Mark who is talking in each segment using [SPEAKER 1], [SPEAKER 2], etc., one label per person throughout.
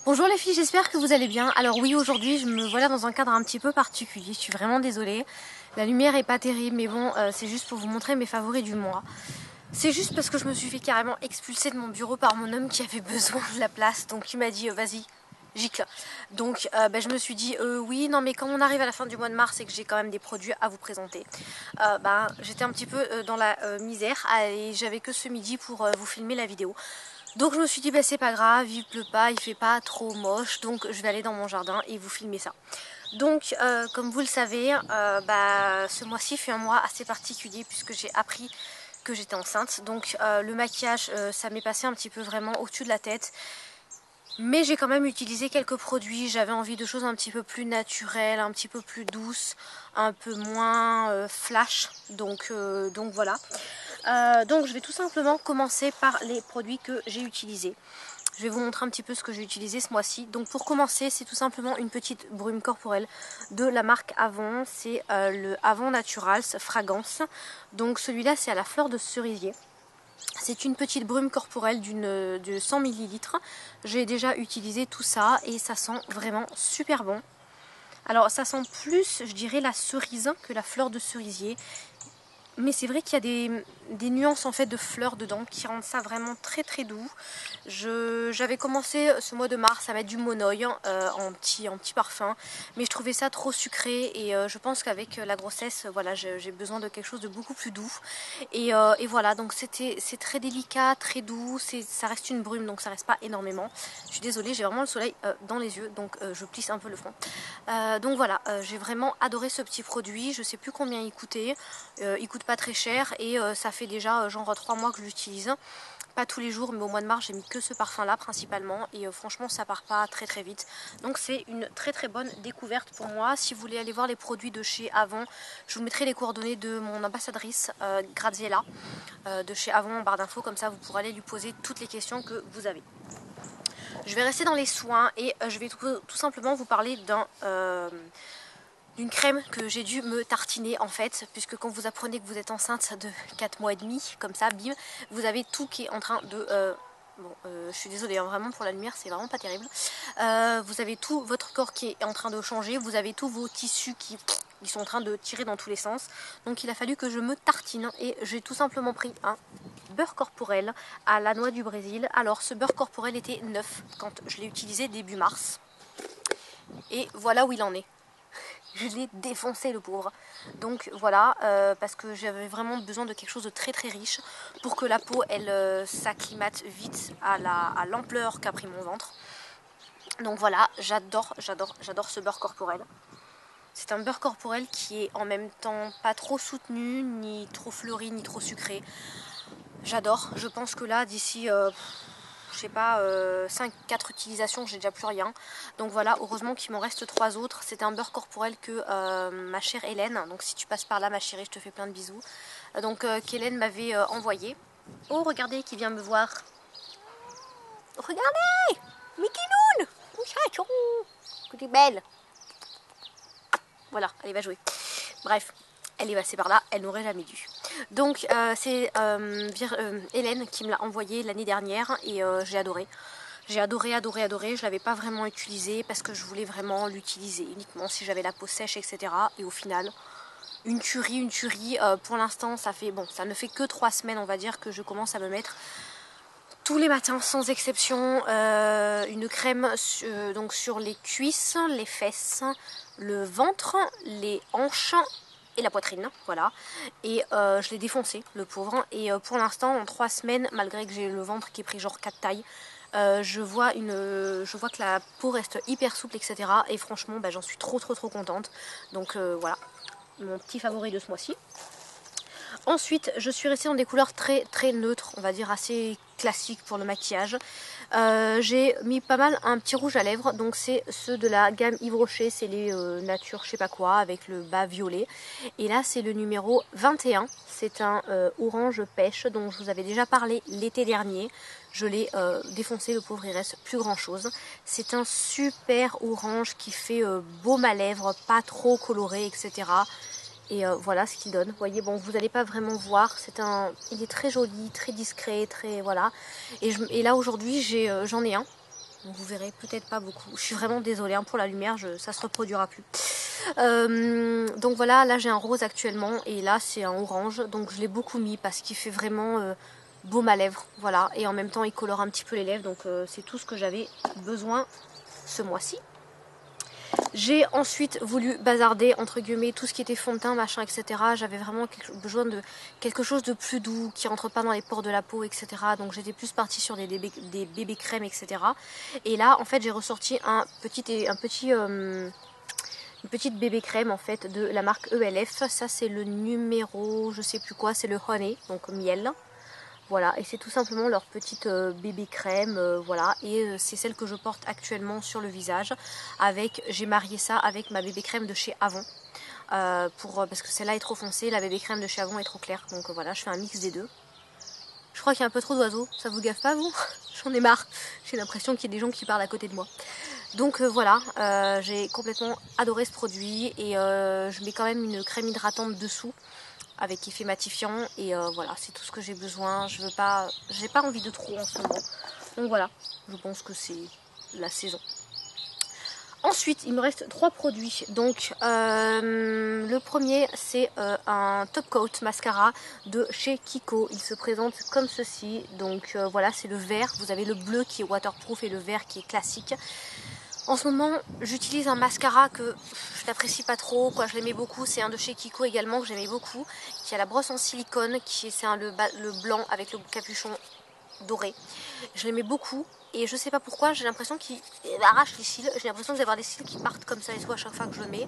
[SPEAKER 1] Bonjour les filles, j'espère que vous allez bien. Alors oui, aujourd'hui je me voilà dans un cadre un petit peu particulier, je suis vraiment désolée. La lumière est pas terrible, mais bon, c'est juste pour vous montrer mes favoris du mois. C'est juste parce que je me suis fait carrément expulser de mon bureau par mon homme qui avait besoin de la place, donc il m'a dit vas-y, gicle. Donc je me suis dit oui, non mais quand on arrive à la fin du mois de mars et que j'ai quand même des produits à vous présenter, j'étais un petit peu dans la misère et j'avais que ce midi pour vous filmer la vidéo. Donc je me suis dit c'est pas grave, il pleut pas, il fait pas trop moche, donc je vais aller dans mon jardin et vous filmer ça. Donc comme vous le savez, ce mois-ci fait un mois assez particulier puisque j'ai appris que j'étais enceinte. Donc le maquillage ça m'est passé un petit peu vraiment au-dessus de la tête. Mais j'ai quand même utilisé quelques produits, j'avais envie de choses un petit peu plus naturelles, un petit peu plus douces, un peu moins flash, donc voilà. Donc je vais tout simplement commencer par les produits que j'ai utilisés. Je vais vous montrer un petit peu ce que j'ai utilisé ce mois-ci. Donc pour commencer, c'est tout simplement une petite brume corporelle de la marque Avon. C'est le Avon Naturals Fragrance. Donc celui-là c'est à la fleur de cerisier. C'est une petite brume corporelle de 100 ml. J'ai déjà utilisé tout ça et ça sent vraiment super bon. Alors ça sent plus, je dirais, la cerise que la fleur de cerisier. Mais c'est vrai qu'il y a des nuances en fait de fleurs dedans qui rendent ça vraiment très très doux. J'avais commencé ce mois de mars à mettre du monoï en petit parfum, mais je trouvais ça trop sucré et je pense qu'avec la grossesse, voilà, j'ai besoin de quelque chose de beaucoup plus doux. Et voilà, donc c'est très délicat, très doux, ça reste une brume donc ça reste pas énormément. Je suis désolée, j'ai vraiment le soleil dans les yeux donc je plisse un peu le front. Donc voilà, j'ai vraiment adoré ce petit produit, je sais plus combien il coûtait, il coûte pas très cher et ça fait déjà genre 3 mois que je l'utilise. Pas tous les jours, mais au mois de mars j'ai mis que ce parfum là principalement et franchement ça part pas très très vite. Donc c'est une très très bonne découverte pour moi. Si vous voulez aller voir les produits de chez Avon, je vous mettrai les coordonnées de mon ambassadrice Graziella de chez Avon en barre d'infos, comme ça vous pourrez aller lui poser toutes les questions que vous avez. Je vais rester dans les soins et je vais tout simplement vous parler d'une crème que j'ai dû me tartiner en fait, puisque quand vous apprenez que vous êtes enceinte de 4 mois et demi, comme ça, bim, vous avez tout qui est en train de... je suis désolée, hein, vraiment pour la lumière c'est vraiment pas terrible. Vous avez tout votre corps qui est en train de changer, vous avez tous vos tissus qui sont en train de tirer dans tous les sens. Donc il a fallu que je me tartine et j'ai tout simplement pris un beurre corporel à la noix du Brésil. Alors ce beurre corporel était neuf quand je l'ai utilisé début mars. Et voilà où il en est. Je l'ai défoncé le pauvre. Donc voilà, parce que j'avais vraiment besoin de quelque chose de très très riche pour que la peau elle s'acclimate vite à l'ampleur qu'a pris mon ventre. Donc voilà, j'adore ce beurre corporel. C'est un beurre corporel qui est en même temps pas trop soutenu, ni trop fleuri, ni trop sucré. J'adore, je pense que là d'ici... je sais pas, 5-4 utilisations, j'ai déjà plus rien. Donc voilà, heureusement qu'il m'en reste 3 autres. C'est un beurre corporel que ma chère Hélène, donc si tu passes par là ma chérie, je te fais plein de bisous. Qu'Hélène m'avait envoyé. Oh, regardez qui vient me voir. Regardez Mickey Moon, que t'es belle. Voilà, elle va jouer. Bref, elle est passée par là, elle n'aurait jamais dû. Donc c'est Hélène qui me l'a envoyé l'année dernière et j'ai adoré. J'ai adoré, je l'avais pas vraiment utilisé parce que je voulais vraiment l'utiliser uniquement si j'avais la peau sèche, etc. Et au final, une tuerie. Pour l'instant, ça ne fait que 3 semaines, on va dire, que je commence à me mettre tous les matins, sans exception, une crème donc sur les cuisses, les fesses, le ventre, les hanches et la poitrine, voilà. Et je l'ai défoncé, le pauvre. Et pour l'instant, en 3 semaines, malgré que j'ai le ventre qui est pris genre 4 tailles, je vois que la peau reste hyper souple, etc. Et franchement, j'en suis trop contente. Donc voilà, mon petit favori de ce mois-ci. Ensuite, je suis restée dans des couleurs très très neutres, on va dire assez classiques pour le maquillage. J'ai mis pas mal un petit rouge à lèvres, donc c'est ceux de la gamme Yves Rocher, c'est les Nature je sais pas quoi avec le bas violet. Et là c'est le numéro 21, c'est un orange pêche dont je vous avais déjà parlé l'été dernier. Je l'ai défoncé, le pauvre, il reste plus grand chose. C'est un super orange qui fait baume à lèvres, pas trop coloré, etc. Et voilà ce qu'il donne. Vous voyez, bon, vous n'allez pas vraiment voir. Il est très joli, très discret, très voilà. Et là aujourd'hui, j'en ai un. Donc vous verrez peut-être pas beaucoup. Je suis vraiment désolée hein, pour la lumière, ça se reproduira plus. Donc voilà, là j'ai un rose actuellement et là c'est un orange. Donc je l'ai beaucoup mis parce qu'il fait vraiment baume à lèvres. Voilà, et en même temps il colore un petit peu les lèvres. Donc c'est tout ce que j'avais besoin ce mois-ci. J'ai ensuite voulu bazarder entre guillemets tout ce qui était fond de teint, machin, etc. J'avais vraiment besoin de quelque chose de plus doux, qui rentre pas dans les pores de la peau, etc. Donc j'étais plus partie sur des bébés crèmes, etc. Et là, en fait, j'ai ressorti une petite bébé crème en fait de la marque ELF. Ça c'est le numéro, je sais plus quoi, c'est le Honey, donc miel. Voilà, et c'est tout simplement leur petite bébé crème, voilà, et c'est celle que je porte actuellement sur le visage. J'ai marié ça avec ma bébé crème de chez Avon, parce que celle-là est trop foncée, la bébé crème de chez Avon est trop claire, donc voilà, je fais un mix des deux. Je crois qu'il y a un peu trop d'oiseaux, ça vous gaffe pas vous? J'en ai marre, j'ai l'impression qu'il y a des gens qui parlent à côté de moi. Donc voilà, j'ai complètement adoré ce produit et je mets quand même une crème hydratante dessous avec effet matifiant et voilà, c'est tout ce que j'ai besoin. J'ai pas envie de trop en ce moment. Donc voilà, je pense que c'est la saison. Ensuite, il me reste 3 produits. Donc le premier c'est un top coat mascara de chez Kiko. Il se présente comme ceci. Donc voilà, c'est le vert. Vous avez le bleu qui est waterproof et le vert qui est classique. En ce moment, j'utilise un mascara que je n'apprécie pas trop, quoi. Je l'aimais beaucoup. C'est un de chez Kiko également que j'aimais beaucoup, qui a la brosse en silicone, c'est le blanc avec le capuchon doré. Je l'aimais beaucoup et je sais pas pourquoi, j'ai l'impression qu'il arrache les cils. J'ai l'impression d'avoir des cils qui partent comme ça et tout à chaque fois que je le mets.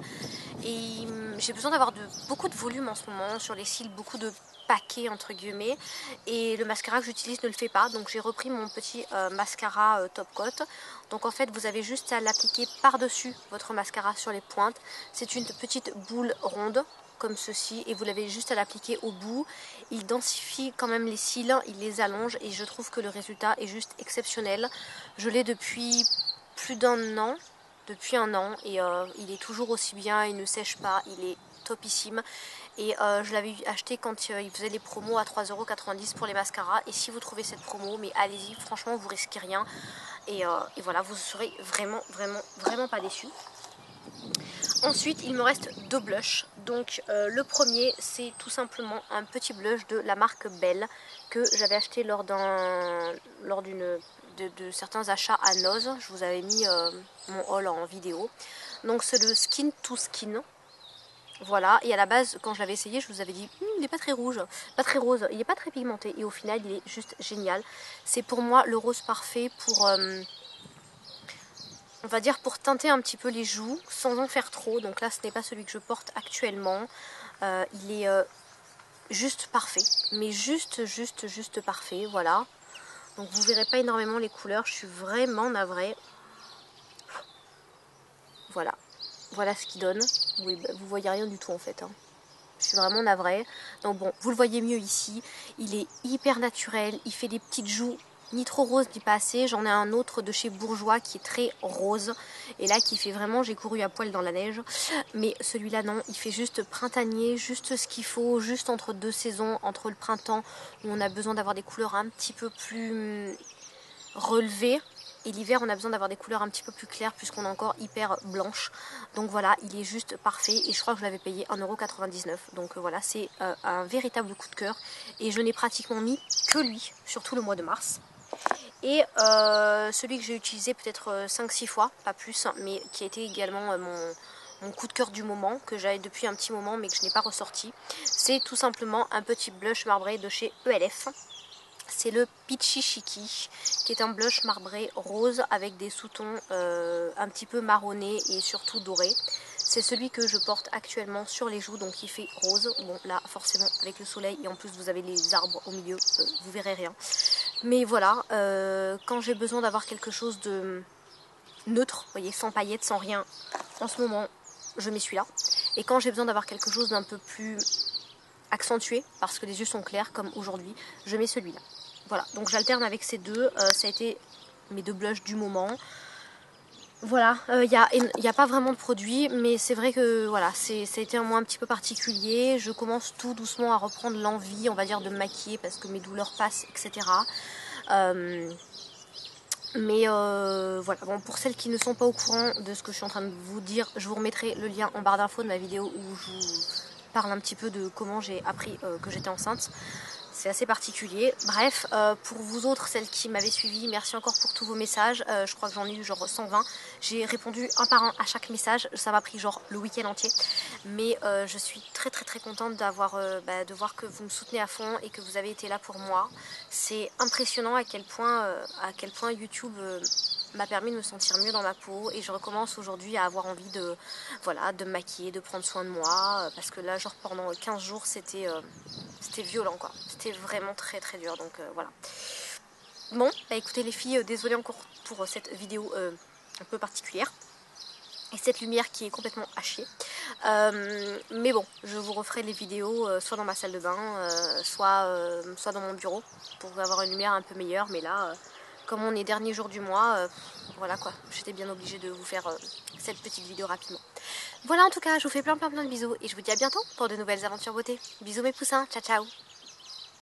[SPEAKER 1] Et j'ai besoin d'avoir beaucoup de volume en ce moment sur les cils, beaucoup de paquets entre guillemets, et le mascara que j'utilise ne le fait pas, donc j'ai repris mon petit mascara top coat. Donc en fait vous avez juste à l'appliquer par dessus votre mascara sur les pointes. C'est une petite boule ronde comme ceci et vous l'avez juste à l'appliquer au bout. Il densifie quand même les cils, il les allonge et je trouve que le résultat est juste exceptionnel. Je l'ai depuis plus d'un an, et il est toujours aussi bien, il ne sèche pas, il est topissime. Et je l'avais acheté quand il faisait les promos à 3,90 € pour les mascaras. Et si vous trouvez cette promo, mais allez-y, franchement vous risquez rien. Et voilà, vous serez vraiment pas déçus. Ensuite, il me reste 2 blushs. Donc le premier, c'est tout simplement un petit blush de la marque Belle que j'avais acheté lors de certains achats à Noz. Je vous avais mis mon haul en vidéo. Donc c'est le Skin to Skin. Voilà, et à la base, quand je l'avais essayé, je vous avais dit il n'est pas très rouge, pas très rose, il n'est pas très pigmenté. Et au final, il est juste génial. C'est pour moi le rose parfait pour, on va dire, pour teinter un petit peu les joues sans en faire trop. Donc là, ce n'est pas celui que je porte actuellement. Il est juste parfait, mais juste parfait, voilà. Donc vous verrez pas énormément les couleurs, je suis vraiment navrée. Voilà. Voilà ce qu'il donne. Oui, bah, vous voyez rien du tout en fait. Hein. Je suis vraiment navrée. Donc bon, vous le voyez mieux ici. Il est hyper naturel. Il fait des petites joues ni trop roses ni pas assez. J'en ai un autre de chez Bourjois qui est très rose. Et là qui fait vraiment, j'ai couru à poil dans la neige. Mais celui-là non, il fait juste printanier, juste ce qu'il faut, juste entre 2 saisons, entre le printemps où on a besoin d'avoir des couleurs un petit peu plus relevées. Et l'hiver, on a besoin d'avoir des couleurs un petit peu plus claires puisqu'on est encore hyper blanche. Donc voilà, il est juste parfait. Et je crois que je l'avais payé 1,99 €. Donc voilà, c'est un véritable coup de cœur. Et je n'ai pratiquement mis que lui, surtout le mois de mars. Et celui que j'ai utilisé peut-être 5-6 fois, pas plus, mais qui a été également mon coup de cœur du moment, que j'avais depuis un petit moment mais que je n'ai pas ressorti. C'est tout simplement un petit blush marbré de chez ELF. C'est le Peachy Chicky, qui est un blush marbré rose avec des sous-tons un petit peu marronnés et surtout dorés. C'est celui que je porte actuellement sur les joues, donc il fait rose. Bon là forcément avec le soleil et en plus vous avez les arbres au milieu, vous verrez rien. Mais voilà, quand j'ai besoin d'avoir quelque chose de neutre, vous voyez, sans paillettes, sans rien, en ce moment je mets celui-là. Et quand j'ai besoin d'avoir quelque chose d'un peu plus accentué, parce que les yeux sont clairs comme aujourd'hui, je mets celui-là. Voilà, donc j'alterne avec ces deux, ça a été mes 2 blushs du moment. Voilà, il n'y a pas vraiment de produits, mais c'est vrai que voilà, ça a été un mois un petit peu particulier. Je commence tout doucement à reprendre l'envie, on va dire, de me maquiller parce que mes douleurs passent, etc. Mais voilà, bon, pour celles qui ne sont pas au courant de ce que je suis en train de vous dire, je vous remettrai le lien en barre d'infos de ma vidéo où je vous parle un petit peu de comment j'ai appris que j'étais enceinte. C'est assez particulier. Bref, pour vous autres, celles qui m'avaient suivi, merci encore pour tous vos messages. Je crois que j'en ai eu genre 120. J'ai répondu un par un à chaque message. Ça m'a pris genre le week-end entier. Mais je suis très contente d'avoir, de voir que vous me soutenez à fond et que vous avez été là pour moi. C'est impressionnant à quel point YouTube m'a permis de me sentir mieux dans ma peau, et je recommence aujourd'hui à avoir envie de, voilà, de me maquiller, de prendre soin de moi, parce que là genre pendant 15 jours c'était violent quoi, c'était vraiment très dur, donc voilà. Bon, bah écoutez les filles, désolée encore pour cette vidéo un peu particulière et cette lumière qui est complètement à chier. Mais bon, je vous referai les vidéos soit dans ma salle de bain, soit dans mon bureau, pour avoir une lumière un peu meilleure. Mais là, comme on est dernier jour du mois, voilà quoi, j'étais bien obligée de vous faire cette petite vidéo rapidement. Voilà, en tout cas, je vous fais plein de bisous et je vous dis à bientôt pour de nouvelles aventures beauté. Bisous mes poussins, ciao ciao.